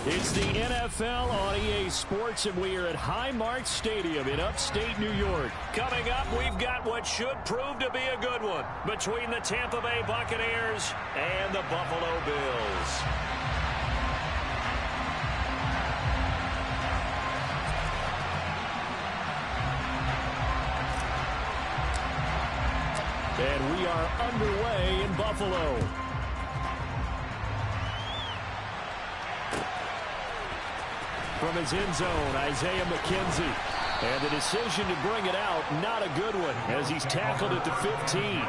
It's the NFL on EA Sports, and we are at Highmark Stadium in upstate New York. Coming up, we've got what should prove to be a good one between the Tampa Bay Buccaneers and the Buffalo Bills. And we are underway in Buffalo. From his end zone, Isaiah McKenzie. And the decision to bring it out, not a good one, as he's tackled at the 15.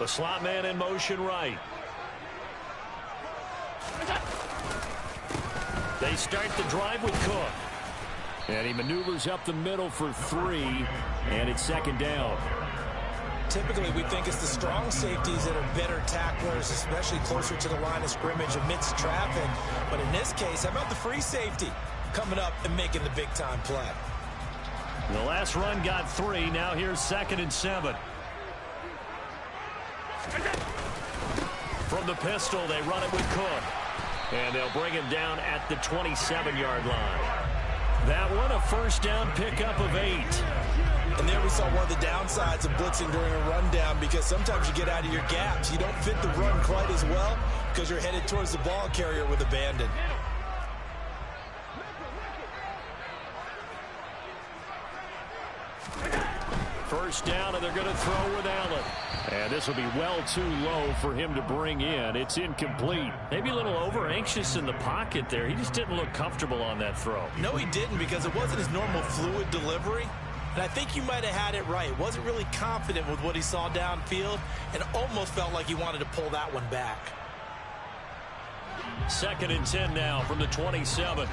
The slot man in motion right. They start the drive with Cook. And he maneuvers up the middle for 3, and it's second down. Typically, we think it's the strong safeties that are better tacklers, especially closer to the line of scrimmage amidst traffic. But in this case, how about the free safety coming up and making the big-time play? The last run got 3. Now here's 2nd and 7. From the pistol, they run it with Cook. And they'll bring him down at the 27-yard line. That one, a first down pickup of 8. And there we saw one of the downsides of blitzing during a rundown, because sometimes you get out of your gaps. You don't fit the run quite as well because you're headed towards the ball carrier with abandon. First down, and they're going to throw with Allen. And this will be well too low for him to bring in. It's incomplete. Maybe a little over-anxious in the pocket there. He just didn't look comfortable on that throw. No, he didn't, because it wasn't his normal fluid delivery. And I think you might have had it right. Wasn't really confident with what he saw downfield, and almost felt like he wanted to pull that one back. 2nd and 10 now from the 27.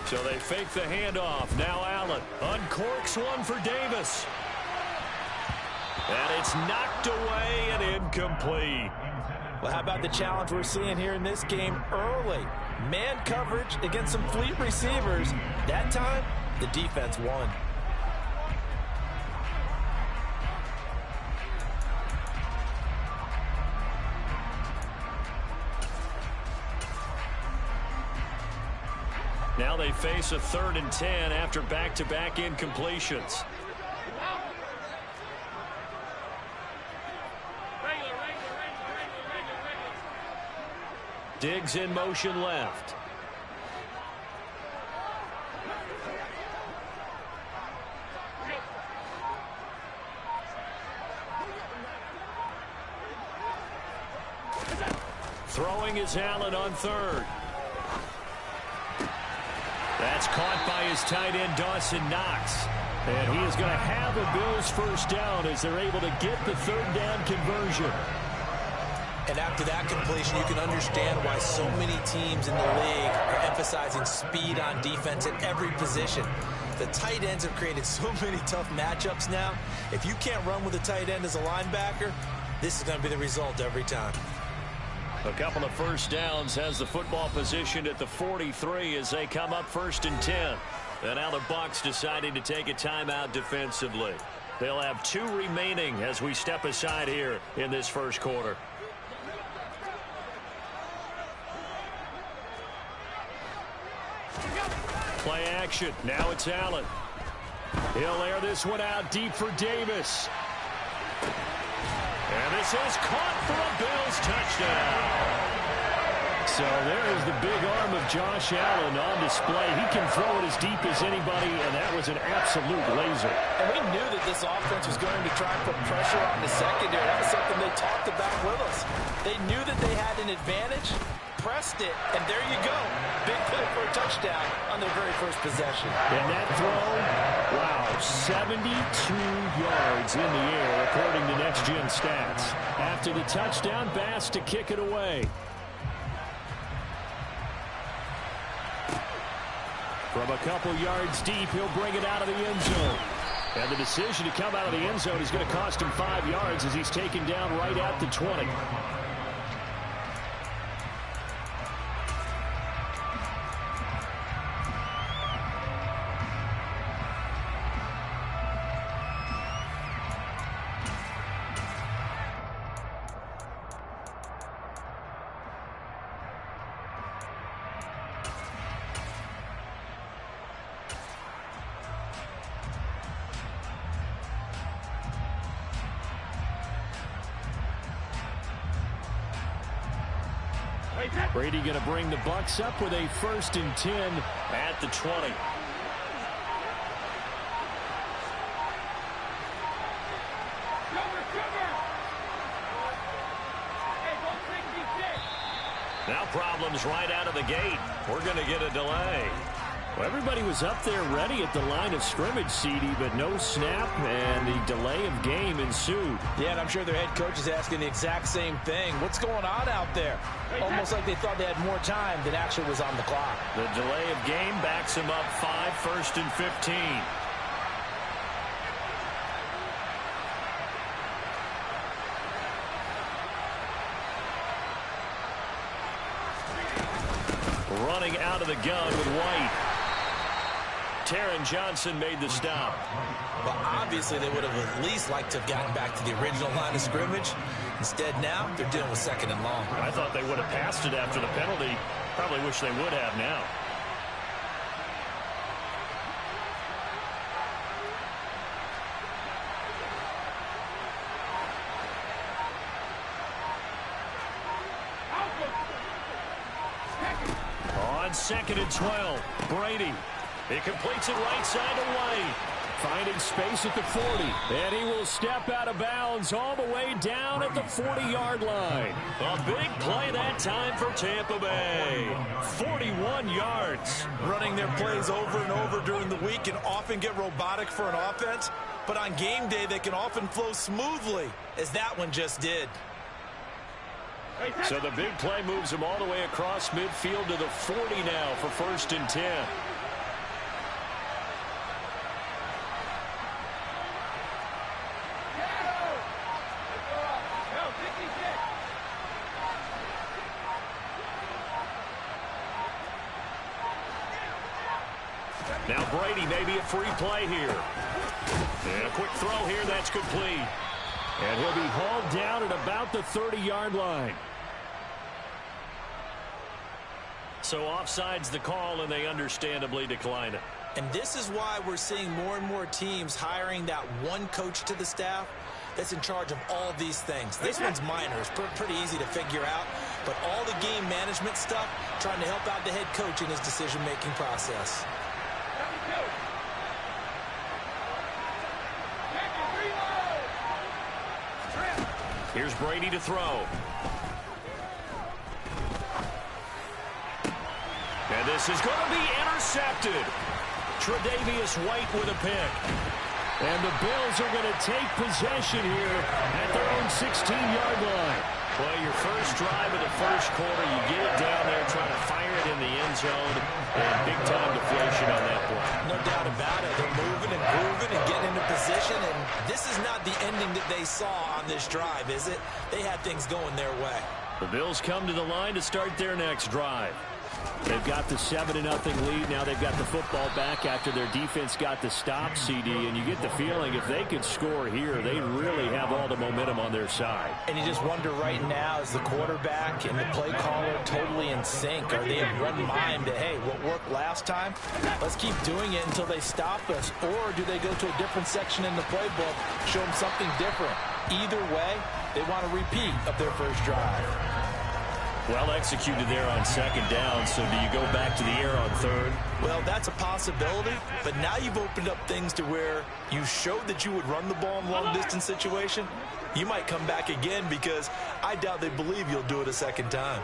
So they fake the handoff. Now Allen uncorks one for Davis. And it's knocked away and incomplete. Well, how about the challenge we're seeing here in this game early? Man coverage against some fleet receivers. That time, the defense won. Now they face a 3rd and 10 after back-to-back incompletions. Diggs in motion left. Throwing is Allen on third. That's caught by his tight end, Dawson Knox. And he is going to have a Bills first down as they're able to get the third down conversion. And after that completion, you can understand why so many teams in the league are emphasizing speed on defense at every position. The tight ends have created so many tough matchups now. If you can't run with a tight end as a linebacker, this is going to be the result every time. A couple of first downs has the football positioned at the 43 as they come up 1st and 10. And now the Bucs deciding to take a timeout defensively. They'll have 2 remaining as we step aside here in this first quarter. Play action. Now it's Allen. He'll air this one out deep for Davis. And this is caught for a Bills touchdown. So there is the big arm of Josh Allen on display. He can throw it as deep as anybody, and that was an absolute laser. And we knew that this offense was going to try and put pressure on the secondary. That was something they talked about with us. They knew that they had an advantage, pressed it, and there you go. Big play for a touchdown on their very first possession. And that throw, wow, 72 yards in the air, according to Next Gen Stats. After the touchdown, Bass to kick it away. From a couple yards deep, he'll bring it out of the end zone. And the decision to come out of the end zone is going to cost him 5 yards as he's taken down right at the 20. Brady going to bring the Bucs up with a 1st and 10 at the 20. Now problems right out of the gate. We're going to get a delay. Well, everybody was up there ready at the line of scrimmage, CD, but no snap, and the delay of game ensued. Yeah, and I'm sure their head coach is asking the exact same thing. What's going on out there? Almost like they thought they had more time than actually was on the clock. The delay of game backs him up 5, 1st and 15. Running out of the gun with White. Taron Johnson made the stop. Well, obviously they would have at least liked to have gotten back to the original line of scrimmage. Instead now, they're dealing with 2nd and long. I thought they would have passed it after the penalty. Probably wish they would have now. On 2nd and 12, Brady. He completes it right side to White. Finding space at the 40. And he will step out of bounds all the way down at the 40-yard line. A big play that time for Tampa Bay. 41 yards. Running their plays over and over during the week can often get robotic for an offense. But on game day, they can often flow smoothly, as that one just did. So the big play moves him all the way across midfield to the 40 now for 1st and 10. Now Brady, maybe a free play here. And a quick throw here, that's complete. And he'll be hauled down at about the 30-yard line. So offside's the call, and they understandably decline it. And this is why we're seeing more and more teams hiring that one coach to the staff that's in charge of all these things. This one's minor. It's pretty easy to figure out. But all the game management stuff, trying to help out the head coach in his decision-making process. Here's Brady to throw. this is going to be intercepted. Tre'Davious White with a pick. And the Bills are going to take possession here at their own 16-yard line. Well, your first drive of the first quarter, you get it down there, trying to fire it in the end zone, and big-time deflation on that play. No doubt about it. They're moving and grooving and getting into position, and this is not the ending that they saw on this drive, is it? They had things going their way. The Bills come to the line to start their next drive. They've got the 7-0 lead. Now they've got the football back after their defense got the stop, CD. And you get the feeling if they could score here, they really have all the momentum on their side. And you just wonder right now, is the quarterback and the play caller totally in sync? Are they in one mind that, hey, what worked last time, let's keep doing it until they stop us? Or do they go to a different section in the playbook, show them something different? Either way, they want a repeat of their first drive. Well executed there on second down, so do you go back to the air on third? Well, that's a possibility, but now you've opened up things to where you showed that you would run the ball in long-distance situation. You might come back again because I doubt they believe you'll do it a second time.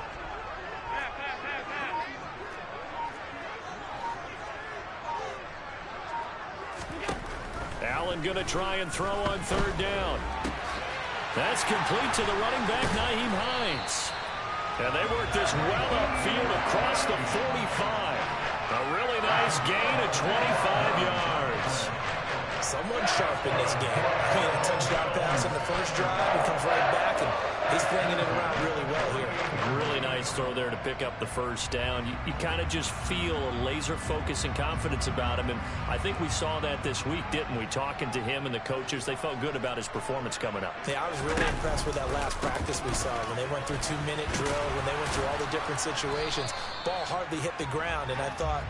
Allen going to try and throw on third down. That's complete to the running back, Nyheim Hines. And they work this well upfield across the 45. A really nice gain of 25 yards. Someone sharp in this game. He had a touchdown pass in the first drive. He comes right back, and he's flinging it around really well here. Really nice throw there to pick up the first down. You kind of just feel a laser focus and confidence about him, and I think we saw that this week, didn't we? Talking to him and the coaches, they felt good about his performance coming up. Yeah, I was really impressed with that last practice we saw when they went through 2-minute drill, when they went through all the different situations. Ball hardly hit the ground, and I thought,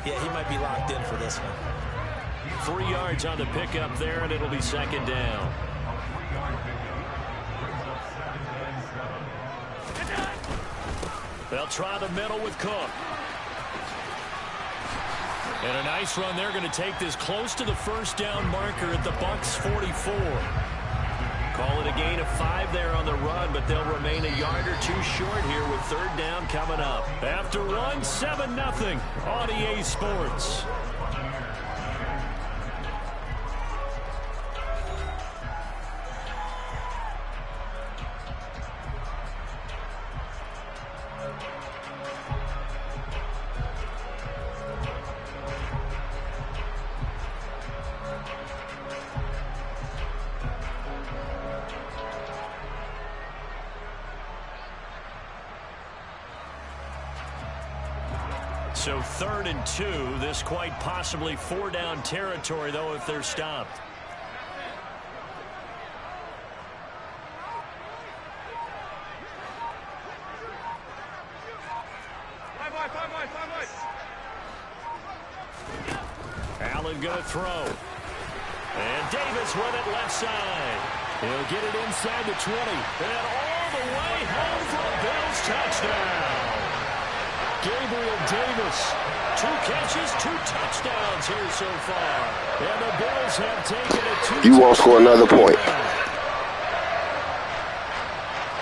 yeah, he might be locked in for this one. 3 yards on the pickup there, and it'll be second down. They'll try the middle with Cook. And a nice run. They're going to take this close to the first down marker at the Bucs 44. Call it a gain of 5 there on the run, but they'll remain a yard or two short here with third down coming up. After one, 7-0 on EA Sports. So 3rd and 2, this quite possibly 4-down territory, though, if they're stopped. Allen going to throw. And Davis with it left side. He'll get it inside the 20. And all the way home for a Bills touchdown. Gabriel Davis, 2 catches, 2 touchdowns here so far. And the Bills have taken it 2. You won't score another point.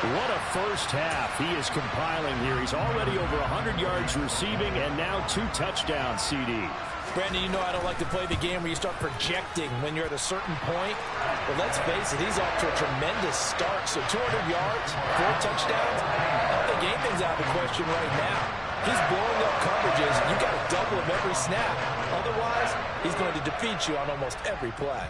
What a first half he is compiling here. He's already over 100 yards receiving and now 2 touchdowns, CD. Brandon, you know I don't like to play the game where you start projecting when you're at a certain point. But let's face it, he's off to a tremendous start. So 200 yards, 4 touchdowns. I don't think anything's out of the question right now. He's blowing up coverages. You got to double him every snap. Otherwise, he's going to defeat you on almost every play.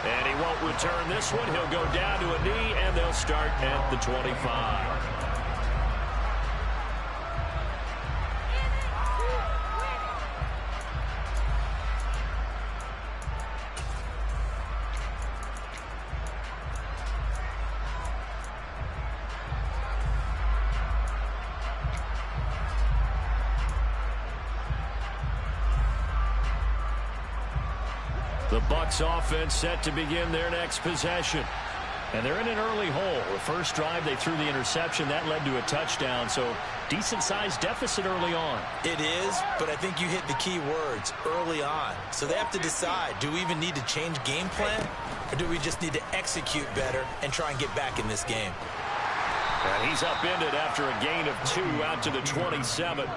And he won't return this one. He'll go down to a knee, and they'll start at the 25. The Bucs offense set to begin their next possession. And they're in an early hole. The first drive, they threw the interception. That led to a touchdown. So decent-sized deficit early on. It is, but I think you hit the key words, early on. So they have to decide, do we even need to change game plan, or do we just need to execute better and try and get back in this game? And he's upended after a gain of 2 out to the 27.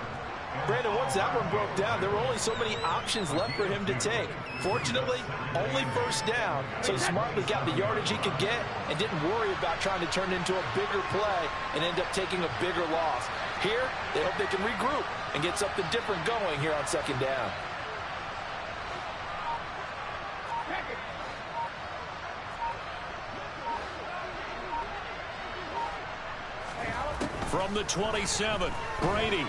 Brandon, once that one broke down, there were only so many options left for him to take. Fortunately, only first down, so he smartly got the yardage he could get and didn't worry about trying to turn it into a bigger play and end up taking a bigger loss. Here, they hope they can regroup and get something different going here on second down. From the 27, Brady.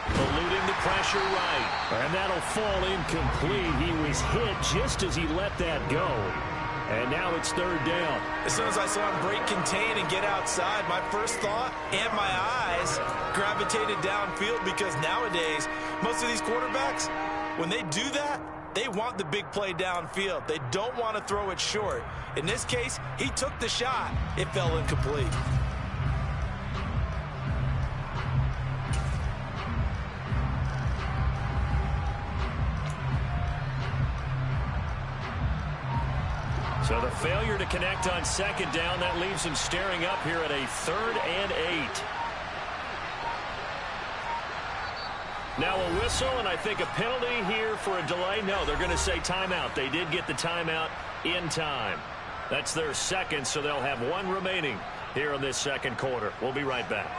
Eluding the pressure right. And that'll fall incomplete. He was hit just as he let that go. And now it's third down. As soon as I saw him break contain and get outside, my first thought and my eyes gravitated downfield, because nowadays, most of these quarterbacks, when they do that, they want the big play downfield. They don't want to throw it short. In this case, he took the shot. It fell incomplete. So the failure to connect on second down, that leaves him staring up here at a 3rd and 8. Now a whistle, and I think a penalty here for a delay. No, they're going to say timeout. They did get the timeout in time. That's their second, so they'll have 1 remaining here in this second quarter. We'll be right back.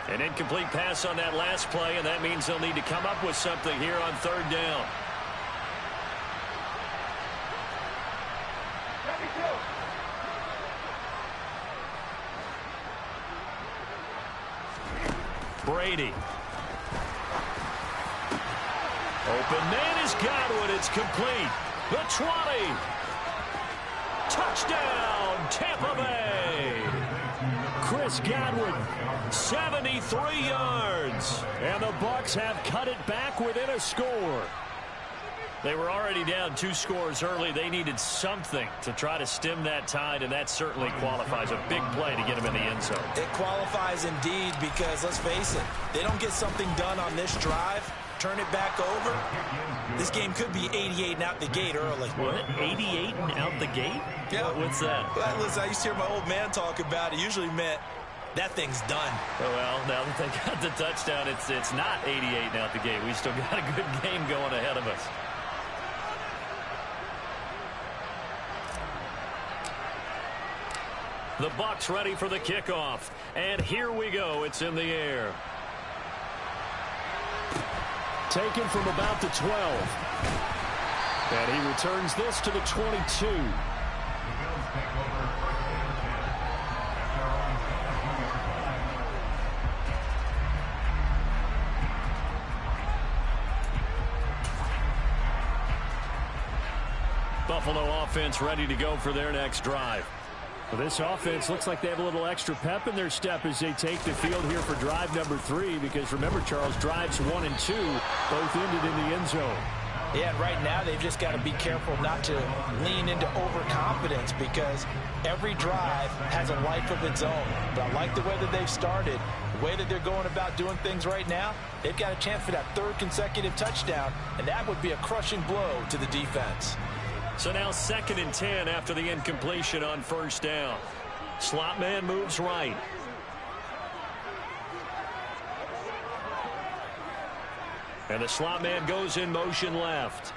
An incomplete pass on that last play, and that means they'll need to come up with something here on third down. Brady. Open man is Godwin. It's complete. The 20. Touchdown, Tampa Bay. Chris Godwin, 73 yards. And the Bucs have cut it back within a score. They were already down 2 scores early. They needed something to try to stem that tide, and that certainly qualifies. A big play to get them in the end zone. It qualifies indeed, because let's face it, they don't get something done on this drive, turn it back over, this game could be 88 and out the gate early. What? 88 and out the gate? Yeah. What's that? Well, listen, I used to hear my old man talk about it. Usually meant that thing's done. Oh, well, now that they got the touchdown, it's not 88 and out the gate. We still got a good game going ahead of us. The Bucs ready for the kickoff. And here we go. It's in the air. Taken from about the 12. And he returns this to the 22. Buffalo offense ready to go for their next drive. Well, this offense looks like they have a little extra pep in their step as they take the field here for drive number 3, because remember, Charles, drives 1 and 2 both ended in the end zone. Yeah, and right now they've just got to be careful not to lean into overconfidence, because every drive has a life of its own. But I like the way that they've started, the way that they're going about doing things right now. They've got a chance for that 3rd consecutive touchdown, and that would be a crushing blow to the defense. So now 2nd and 10 after the incompletion on first down. Slot man moves right. And the slot man goes in motion left.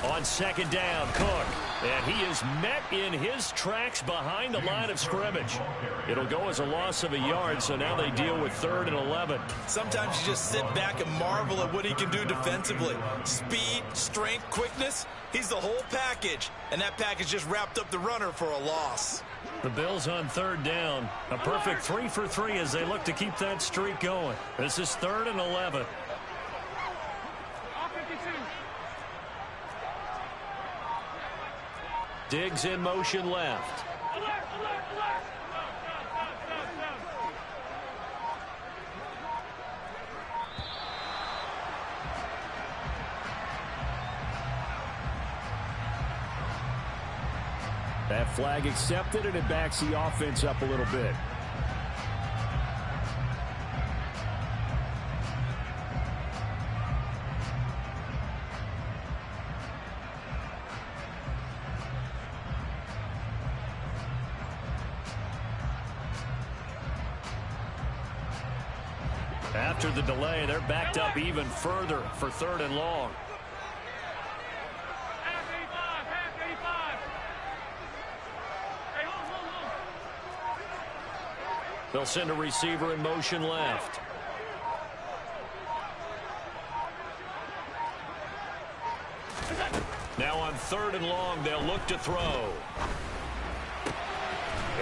On second down, Cook. And he is met in his tracks behind the line of scrimmage. It'll go as a loss of a yard, so now they deal with 3rd and 11. Sometimes you just sit back and marvel at what he can do defensively. Speed, strength, quickness, he's the whole package. And that package just wrapped up the runner for a loss. The Bills on 3rd down. A perfect 3 for 3 as they look to keep that streak going. This is 3rd and 11. Diggs in motion left. That flag accepted, and it backs the offense up a little bit. After the delay, they're backed up even further for 3rd and long. They'll send a receiver in motion left. Now on 3rd and long, they'll look to throw.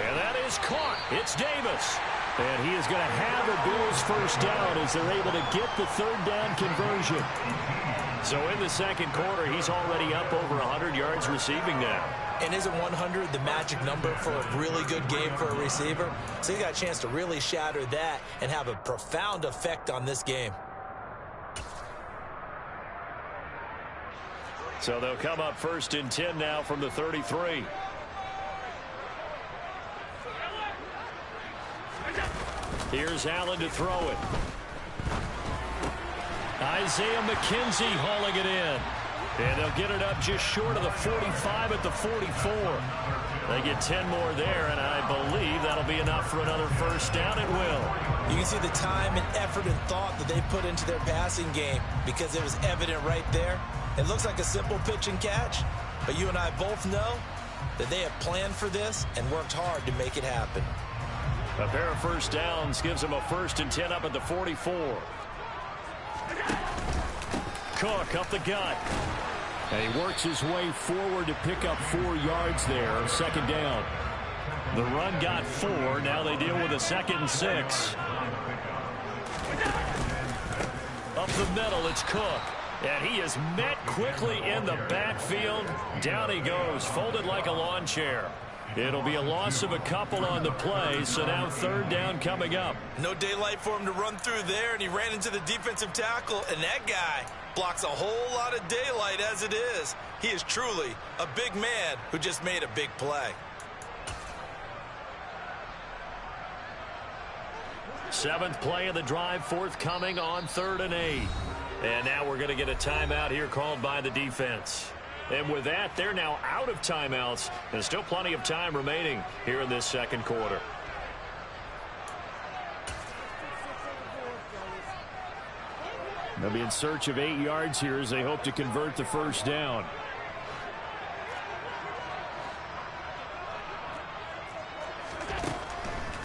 And that is caught. It's Davis. And he is going to have the Bills first down as they're able to get the 3rd down conversion. So in the 2nd quarter, he's already up over 100 yards receiving now. And isn't 100 the magic number for a really good game for a receiver? So he got a chance to really shatter that and have a profound effect on this game. So they'll come up 1st and 10 now from the 33. Here's Allen to throw it. Isaiah McKenzie hauling it in. And they'll get it up just short of the 45 at the 44. They get 10 more there, and I believe that'll be enough for another first down. It will. You can see the time and effort and thought that they put into their passing game because it was evident right there. It looks like a simple pitch and catch, but you and I both know that they have planned for this and worked hard to make it happen. A pair of first downs gives them a 1st and 10 up at the 44. Cook up the gut. And he works his way forward to pick up 4 yards there. 2nd down. The run got 4. Now they deal with a 2nd and 6. Up the middle, it's Cook. And he is met quickly in the backfield. Down he goes, folded like a lawn chair. It'll be a loss of a couple on the play, so now 3rd down coming up. No daylight for him to run through there, and he ran into the defensive tackle, and that guy blocks a whole lot of daylight as it is. He is truly a big man who just made a big play. 7th play of the drive forthcoming on 3rd and 8. And now we're going to get a timeout here called by the defense. And with that, they're now out of timeouts. And still plenty of time remaining here in this 2nd quarter. They'll be in search of 8 yards here as they hope to convert the first down.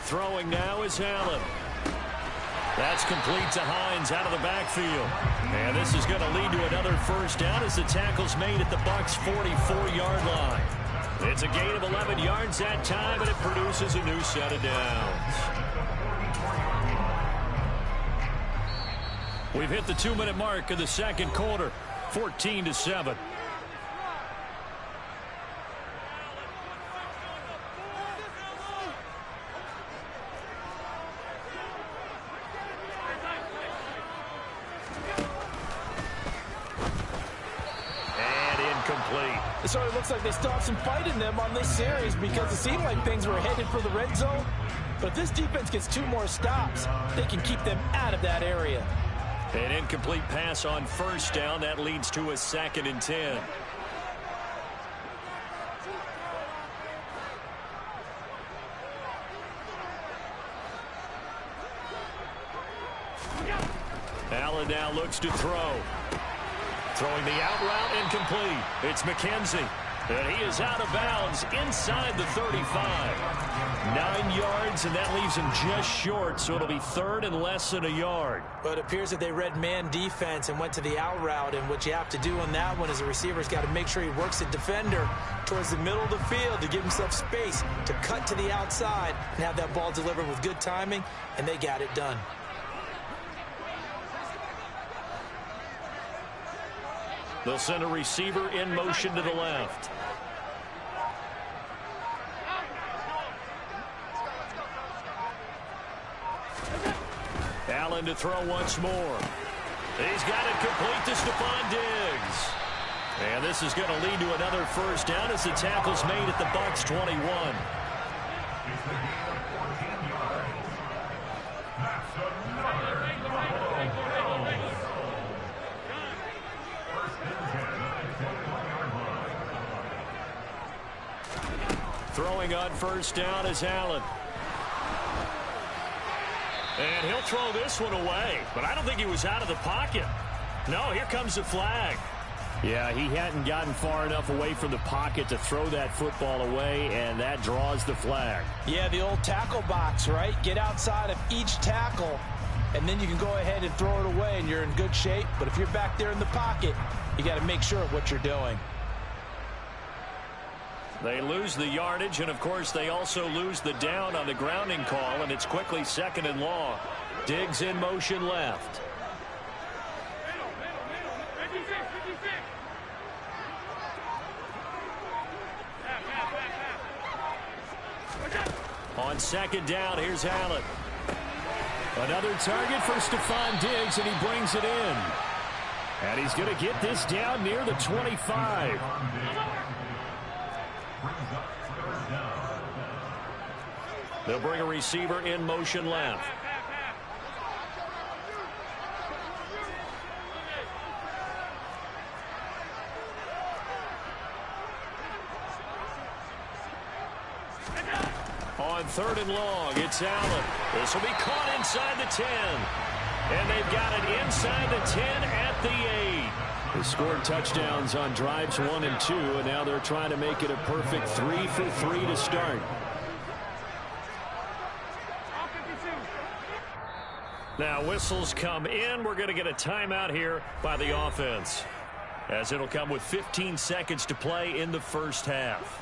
Throwing now is Allen. That's complete to Hines out of the backfield. And this is going to lead to another first down as the tackle's made at the Bucs' 44-yard line. It's a gain of 11 yards that time, and it produces a new set of downs. We've hit the 2-minute mark of the 2nd quarter, 14-7. It sort of looks like they stopped some fight in them on this series because it seemed like things were headed for the red zone. But if this defense gets 2 more stops, they can keep them out of that area. An incomplete pass on first down. That leads to a 2nd and 10. Allen now looks to throw. Throwing the out route, incomplete. It's McKenzie. And he is out of bounds inside the 35. 9 yards, and that leaves him just short, so it'll be 3rd and less than a yard. But it appears that they read man defense and went to the out route, and what you have to do on that one is the receiver's got to make sure he works the defender towards the middle of the field to give himself space to cut to the outside and have that ball delivered with good timing, and they got it done. They'll send a receiver in motion to the left. Allen to throw once more. He's got it complete to Stephon Diggs. And this is going to lead to another first down as the tackle's made at the Bucs 21. Throwing on first down is Allen. And he'll throw this one away, but I don't think he was out of the pocket. No, here comes the flag. Yeah, he hadn't gotten far enough away from the pocket to throw that football away, and that draws the flag. Yeah, the old tackle box, right? Get outside of each tackle, and then you can go ahead and throw it away, and you're in good shape. But if you're back there in the pocket, you got to make sure of what you're doing. They lose the yardage, and, of course, they also lose the down on the grounding call, and it's quickly 2nd and long. Diggs in motion left. On 2nd down, here's Allen. Another target for Stephon Diggs, and he brings it in. And he's going to get this down near the 25. They'll bring a receiver in motion left. On 3rd and long, it's Allen. This will be caught inside the 10. And they've got it inside the 10 at the 8. They scored touchdowns on drives 1 and 2, and now they're trying to make it a perfect 3 for 3 to start. Now whistles come in. We're going to get a timeout here by the offense, as it'll come with 15 seconds to play in the first half.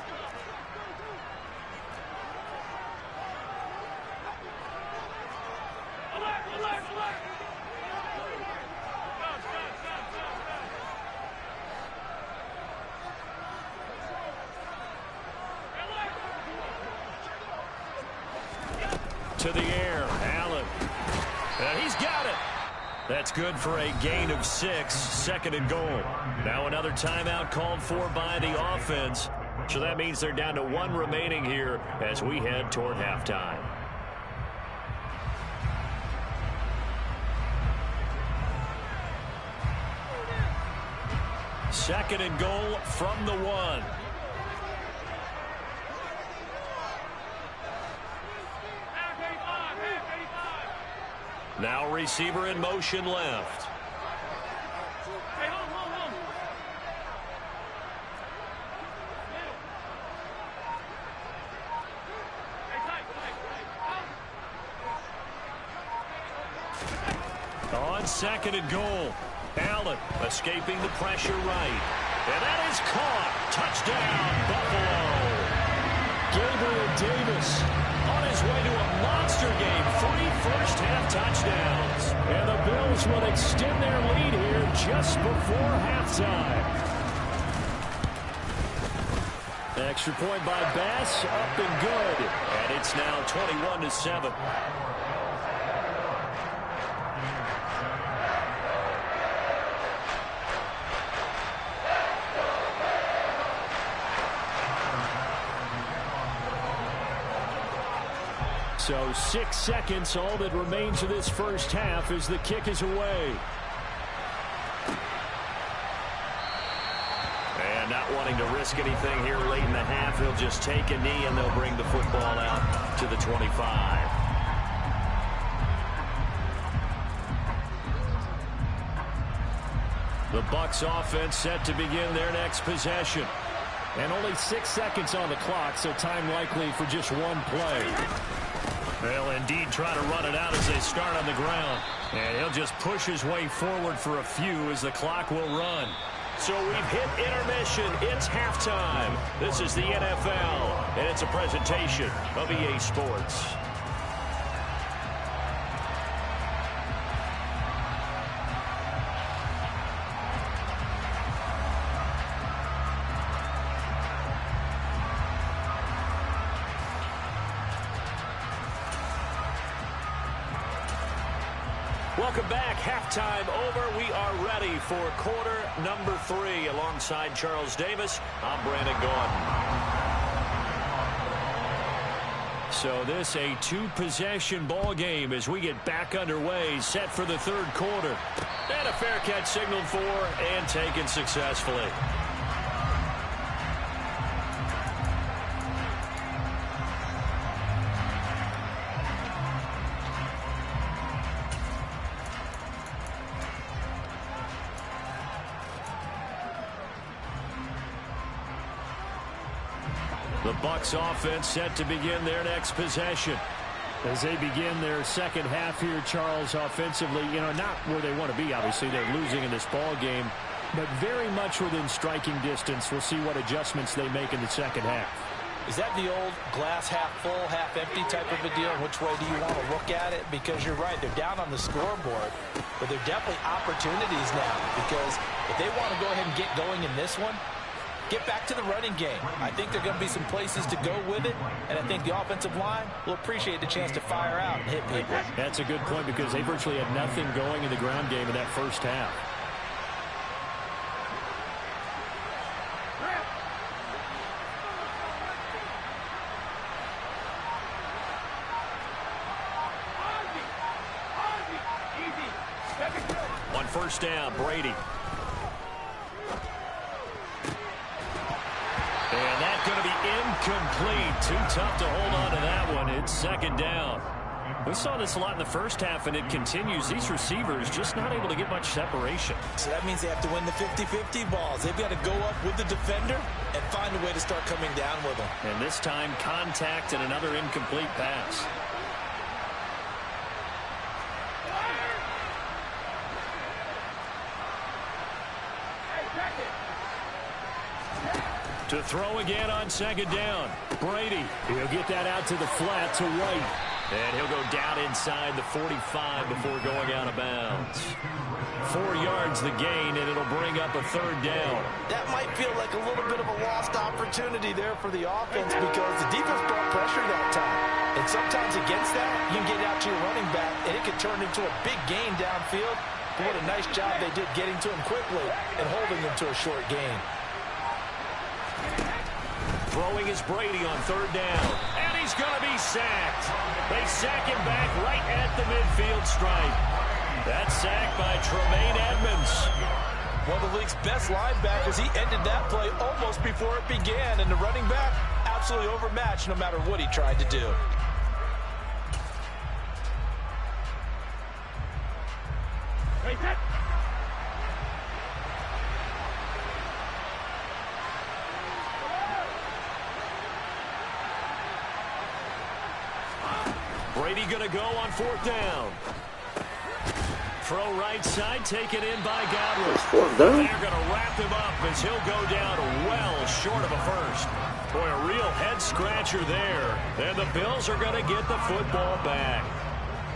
To the air, Allen. And he's got it. That's good for a gain of 6, 2nd and goal. Now another timeout called for by the offense. So that means they're down to 1 remaining here as we head toward halftime. Second and goal from the 1. Now receiver in motion left. On 2nd and goal, Allen escaping the pressure right. And that is caught. Touchdown, Buffalo. Gabriel Davis on his way to a monster game. 3 first-half touchdowns. And the Bills will extend their lead here just before halftime. Extra point by Bass, up and good. And it's now 21-7. So 6 seconds, all that remains of this first half as the kick is away. And not wanting to risk anything here late in the half, he'll just take a knee and they'll bring the football out to the 25. The Bucs offense set to begin their next possession. And only 6 seconds on the clock, so time likely for just one play. They'll indeed try to run it out as they start on the ground. And he'll just push his way forward for a few as the clock will run. So we've hit intermission. It's halftime. This is the NFL, and it's a presentation of EA Sports. Welcome back. Halftime over. We are ready for quarter number 3. Alongside Charles Davis, I'm Brandon Gaudin. So this a 2-possession ball game as we get back underway, set for the third quarter. And a fair catch signaled for and taken successfully. The Bucs offense set to begin their next possession. As they begin their second half here, Charles, offensively, not where they want to be. Obviously, they're losing in this ball game, but very much within striking distance. We'll see what adjustments they make in the second half. Is that the old glass half full, half empty type of a deal? Which way do you want to look at it? Because you're right, they're down on the scoreboard, but they're definitely opportunities now, because if they want to go ahead and get going in this one, get back to the running game. I think there are going to be some places to go with it, and I think the offensive line will appreciate the chance to fire out and hit people. That's a good point because they virtually had nothing going in the ground game in that first half. On first down, Brady. And that's going to be incomplete. Too tough to hold on to that one. It's second down. We saw this a lot in the first half, and it continues. These receivers just not able to get much separation. So that means they have to win the 50-50 balls. They've got to go up with the defender and find a way to start coming down with them. And this time, contact and another incomplete pass. To throw again on second down. Brady. He'll get that out to the flat to White. And he'll go down inside the 45 before going out of bounds. 4 yards the gain, and it'll bring up a third down. That might feel like a little bit of a lost opportunity there for the offense because the defense brought pressure that time. And sometimes against that, you can get out to your running back, and it can turn into a big gain downfield. But what a nice job they did getting to him quickly and holding him to a short gain. Throwing is Brady on third down. And he's going to be sacked. They sack him back right at the midfield stripe. That sack by Tremaine Edmonds. One of the league's best linebackers. He ended that play almost before it began. And the running back, absolutely overmatched no matter what he tried to do. Brady going to go on fourth down. Throw right side, taken in by Godwin. They're going to wrap him up as he'll go down well short of a first. Boy, a real head-scratcher there. And the Bills are going to get the football back.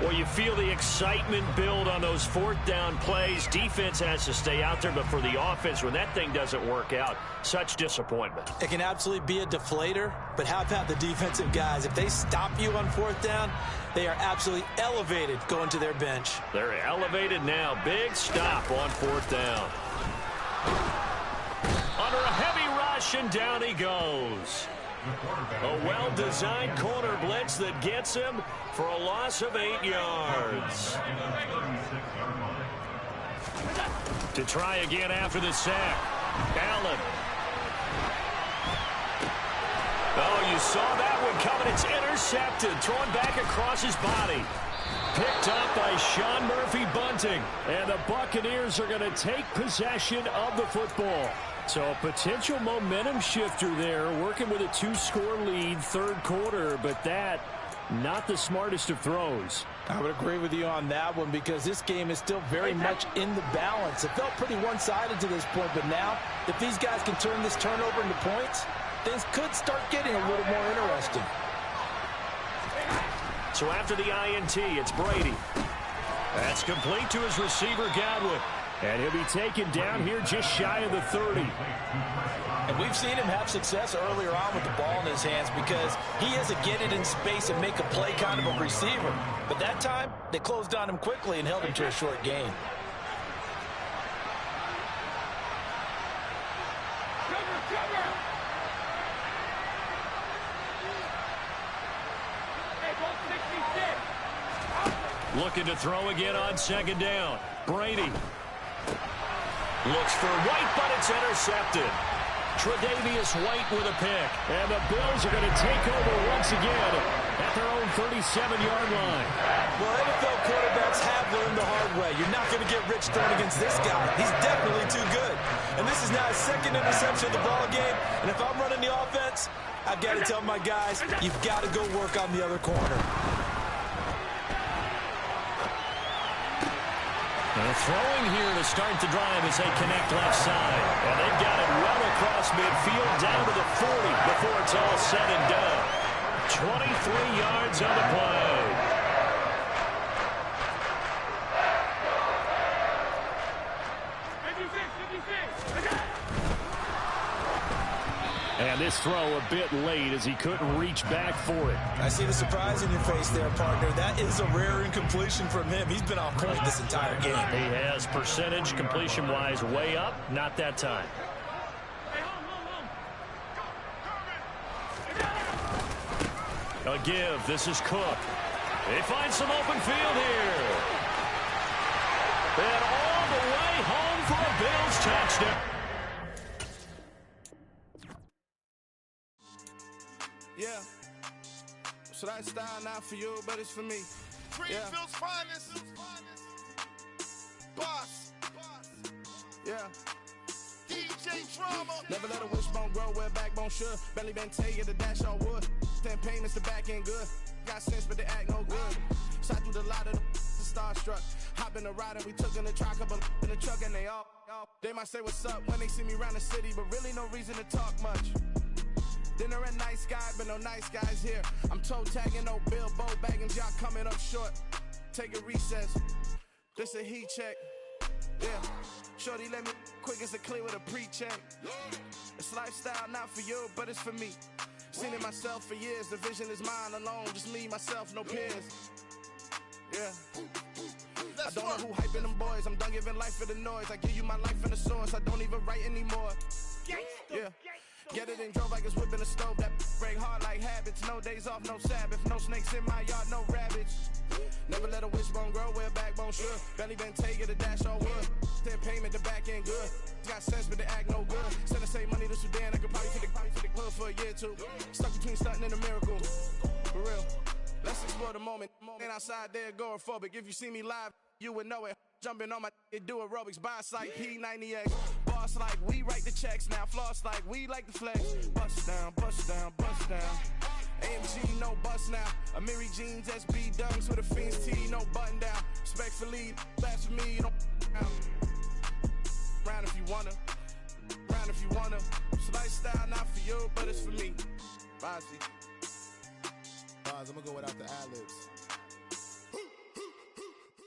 Well, you feel the excitement build on those fourth down plays. Defense has to stay out there, but for the offense, when that thing doesn't work out, such disappointment. It can absolutely be a deflator, but how about the defensive guys? If they stop you on fourth down, they are absolutely elevated going to their bench. They're elevated now. Big stop on fourth down. Under a heavy rush, and down he goes. A well-designed corner blitz that gets him for a loss of 8 yards. To try again after the sack. Allen. Oh, you saw that one coming. It's intercepted. Thrown back across his body. Picked up by Sean Murphy-Bunting. And the Buccaneers are going to take possession of the football. So a potential momentum shifter there, working with a 2-score lead, third quarter, but that, not the smartest of throws. I would agree with you on that one because this game is still very much in the balance. It felt pretty one-sided to this point, but now, if these guys can turn this turnover into points, things could start getting a little more interesting. So after the INT, it's Brady. That's complete to his receiver, Godwin. And he'll be taken down here just shy of the 30. And we've seen him have success earlier on with the ball in his hands because he is a get it in space and make a play kind of a receiver. But that time, they closed on him quickly and held him to a short gain. Looking to throw again on second down. Brady looks for White, but it's intercepted. Tre'Davious White with a pick. And the Bills are going to take over once again at their own 37-yard line. Well, NFL quarterbacks have learned the hard way. You're not going to get rich throwing against this guy. He's definitely too good. And this is now his second interception of the ball game. And if I'm running the offense, I've got to tell my guys, you've got to go work on the other corner. Throwing here to start the drive as they connect left side. And they've got it well across midfield down to the 40 before it's all said and done. 23 yards on the play. And this throw a bit late as he couldn't reach back for it. I see the surprise in your face there, partner. That is a rare incompletion from him. He's been on point this entire game. He has percentage completion-wise way up. Not that time. A give. This is Cook. They find some open field here. And all the way home for a Bills touchdown. Yeah, so that style not for you, but it's for me. Greenfield's finest. Boss. Yeah. DJ Drama. Never let a wishbone grow where backbone should. Belly been taking the dash on wood. 10 payments, the back end good. Got sense, but they act no good. Shot through the lot of the starstruck. Hop in the ride and we took in the truck, couple in the truck, and they all. They might say what's up when they see me around the city, but really no reason to talk much. Dinner a nice guy, but no nice guys here. I'm toe tagging, no Bilbo baggins, y'all coming up short. Take a recess. This a heat check. Yeah. Shorty let me quick as a clear with a pre-check. It's lifestyle not for you, but it's for me. Seen it myself for years. The vision is mine alone. Just me, myself, no peers. Yeah. I don't know who hyping them boys. I'm done giving life for the noise. I give you my life in the source. I don't even write anymore. Yeah. Get it and drove like it's whipping a stove. That break hard like habits. No days off, no Sabbath. No snakes in my yard, no rabbits. Never let a wishbone grow where backbone should. Belly been taking the dash on wood. 10 payment, the back end good. Got sense, but they act no good. Send the same money to Sudan. I could probably take the hood for a year or two. Stuck between stunting and a miracle. For real. Let's explore the moment. Ain't outside there agoraphobic. If you see me live, you would know it. Jumping on my do aerobics. Boss like P90X. Boss like we write the checks now. Floss like we like the flex. Bust down, bust down, bust down. AMG, no bust now. Amiri jeans, SB dunks with a Fiends T, no button down. Respectfully, that's for me, you don't round if you wanna. Round if you wanna. It's lifestyle not for you, but it's for me. Bozzy. Boz, I'm gonna go without the ad-libs.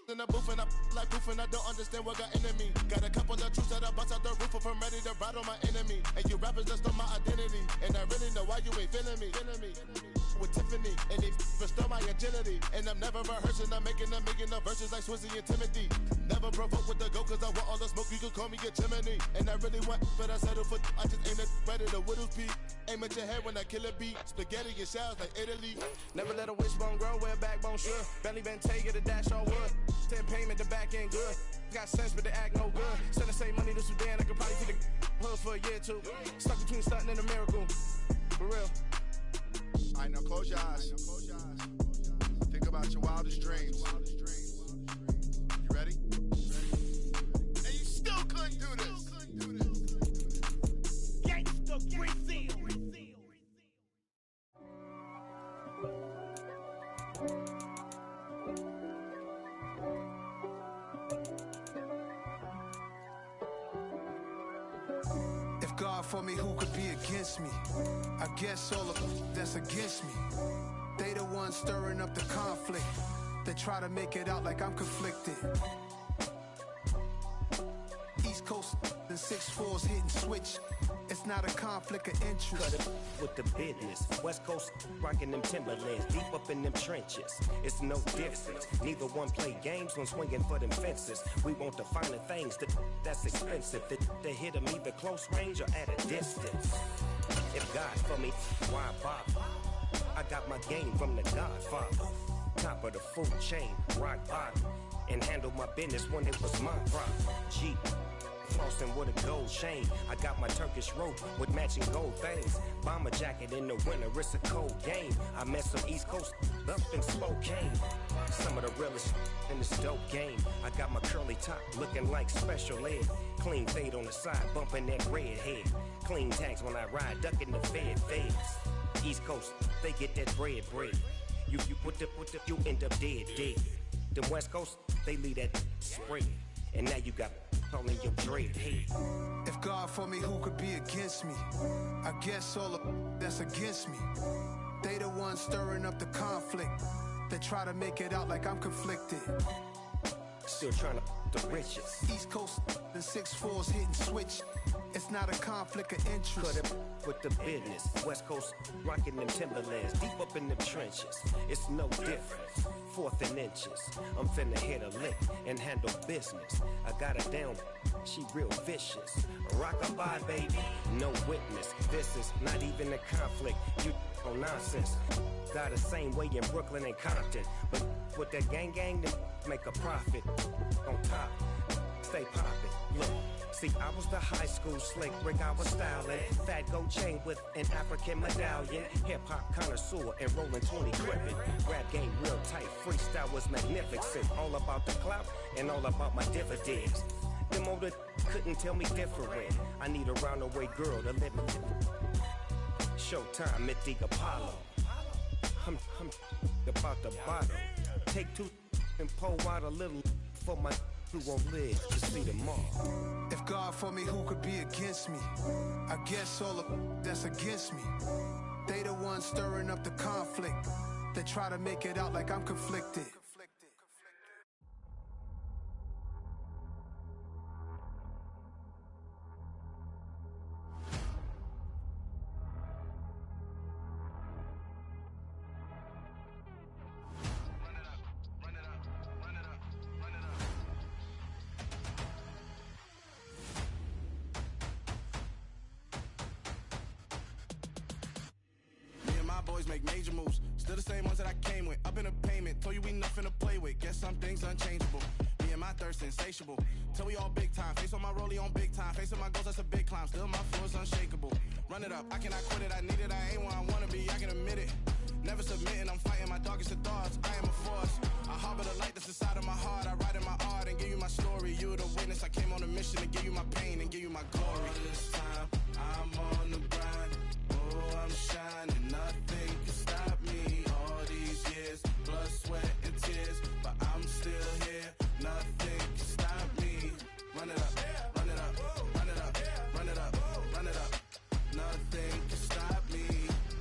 In the booth and I like proof and I don't understand what got into me. Got a couple of truths that I bust out the roof if I'm ready to ride on my enemy. And you rappers just stole my identity. And I really know why you ain't feeling me. With Tiffany and they restore my agility. And I'm never rehearsing, I'm making up verses like Swizzy and Timothy. Never provoke with the go cause I want all the smoke, you can call me a chimney. And I really want, but I settle for I just aim it ready to Whittles Peak. Aim at your head when I kill a beat. Spaghetti and shells like Italy. Never let a wishbone grow where backbone should. Belly been taking the dash on wood. 10 payment, the back end good. Got sense, but they act no good. Send the same money to Sudan. I could probably take the hood for a year or two. Stuck between stunting and a miracle. For real. All right, now close your eyes. Think about your wildest dreams. You ready? And you still couldn't do this. Gangsta Brazil. If God for me, who could be against me? I guess all of them that's against me. They the ones stirring up the conflict. They try to make it out like I'm conflicted. Coast and 6'4s hitting switch. It's not a conflict of interest. Cut it with the business. West Coast rocking them Timberlands, deep up in them trenches. It's no difference. Neither one play games when swinging for them fences. We want the finer things that's expensive. That hit them either close range or at a distance. If God for me, why bother? I got my game from the Godfather. Top of the food chain, rock bottom. And handle my business when it was my problem. G. Flossing with a gold chain. I got my Turkish rope with matching gold things. Bomber jacket in the winter, it's a cold game. I met some East Coast up in Spokane. Some of the realest in this dope game. I got my curly top looking like special ed. Clean fade on the side, bumping that red head. Clean tags when I ride, ducking the feds. East Coast, they get that bread. You you end up dead. Them West Coast, they leave that spread. And now you got calling your dread head. If God for me, who could be against me? I guess all of that's against me. They the ones stirring up the conflict. They try to make it out like I'm conflicted. Still trying to the riches. East Coast and 6'4s hitting switch. It's not a conflict of interest. Cut it with the business. West Coast rocking them Timberlands, deep up in them trenches. It's no difference. 4th and inches. I'm finna hit a lick and handle business. I got her down, she real vicious. Rock-a-bye, baby, no witness. This is not even a conflict. You on nonsense. Got the same way in Brooklyn and Compton. But with that gang, then make a profit. On top, stay poppin'. Look. See, I was the high school slick Rick, I was styling. Fat gold chain with an African medallion. Hip-hop connoisseur and rolling 20 crippin'. Rap game real tight, freestyle was magnificent. All about the clout and all about my dividends. Them older couldn't tell me different. I need a roundaway girl to let me. Showtime at the Apollo. I'm about the bottom. Take 2 and pour out a little for my who won't live to see tomorrow. If God for me, who could be against me? I guess all of that's against me. They the ones stirring up the conflict. They try to make it out like I'm conflicted. Boys make major moves, still the same ones that I came with. Up in a payment, told you we nothing to play with. Guess some things unchangeable. Me and my thirst insatiable. Till we all big time. Face on my rollie on big time. Facing my goals, that's a big climb. Still my flow is unshakable. Run it up, I cannot quit it. I need it, I ain't where I wanna be. I can admit it. Never submitting, I'm fighting my darkest of thoughts. I am a force. I harbor the light that's inside of my heart. I write in my art and give you my story. You are the witness. I came on a mission to give you my pain and give you my glory. All this time, I'm on the grind. Oh, I'm shining. Nothing can stop me. All these years, blood, sweat, and tears. But I'm still here. Nothing can stop me. Run it up, run it up, run it up, run it up, run it up. Nothing can stop me.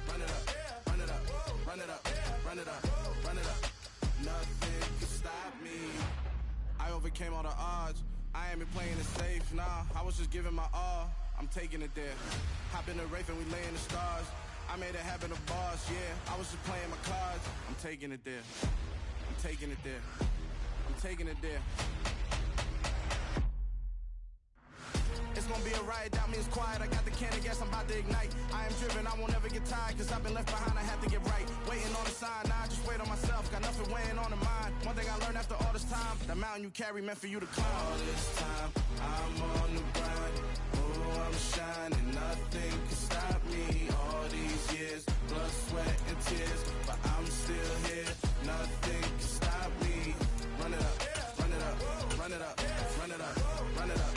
Run it up, run it up, run it up, run it up, run it up. Nothing can stop me. I overcame all the odds. I ain't been playing it safe, nah. I was just giving my all. I'm taking it there. Hop in the Wraith and we lay in the stars. I made it happen to boss, yeah. I was just playing my cards. I'm taking it there. I'm taking it there. I'm taking it there. It's gonna be a riot, that means quiet. I got the can of gas, I'm about to ignite. I am driven, I won't ever get tired, cause I've been left behind, I have to get right. Waiting on the sign, now I just wait on myself. Got nothing weighing on the mind. One thing I learned after all this time, the mountain you carry meant for you to climb. All this time, I'm on the grind. Oh, I'm shining, nothing can stop me. All these years, blood, sweat, and tears. But I'm still here, nothing can stop me. Run it up, run it up, run it up, run it up, run it up.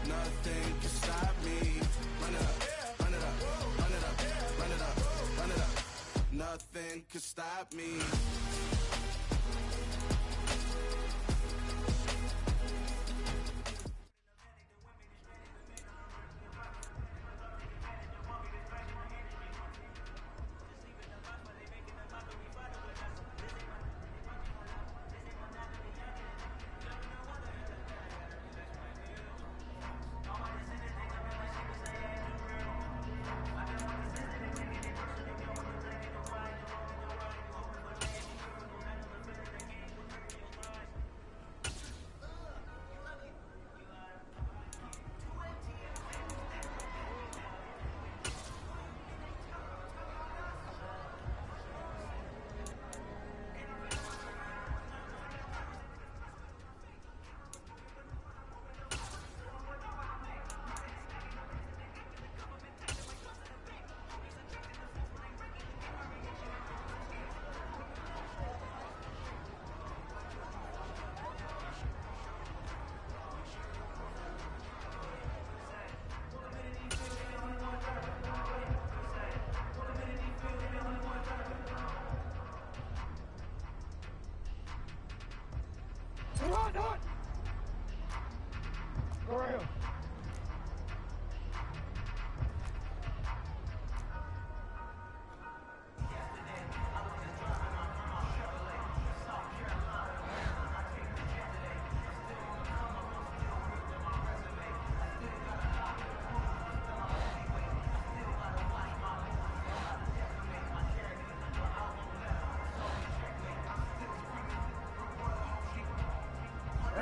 Nothing can stop me. Run it up, run it up, run it up, run it up, run it up. Nothing can stop me.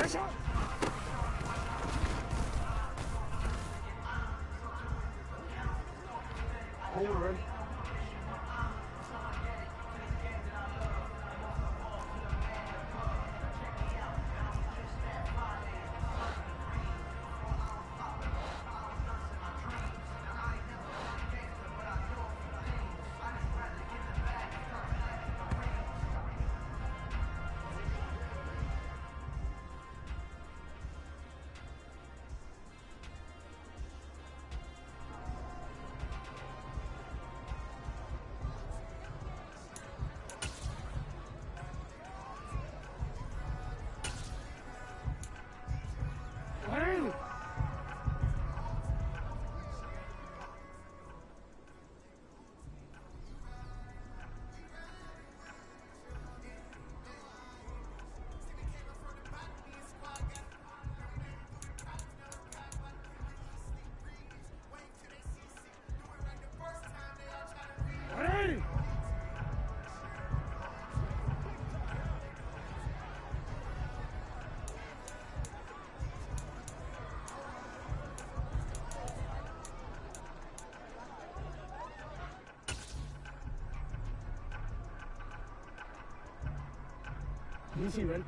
Hold. Easy, man.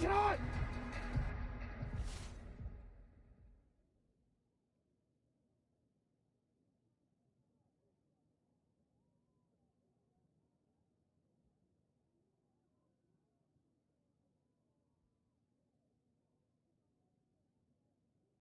Shut up!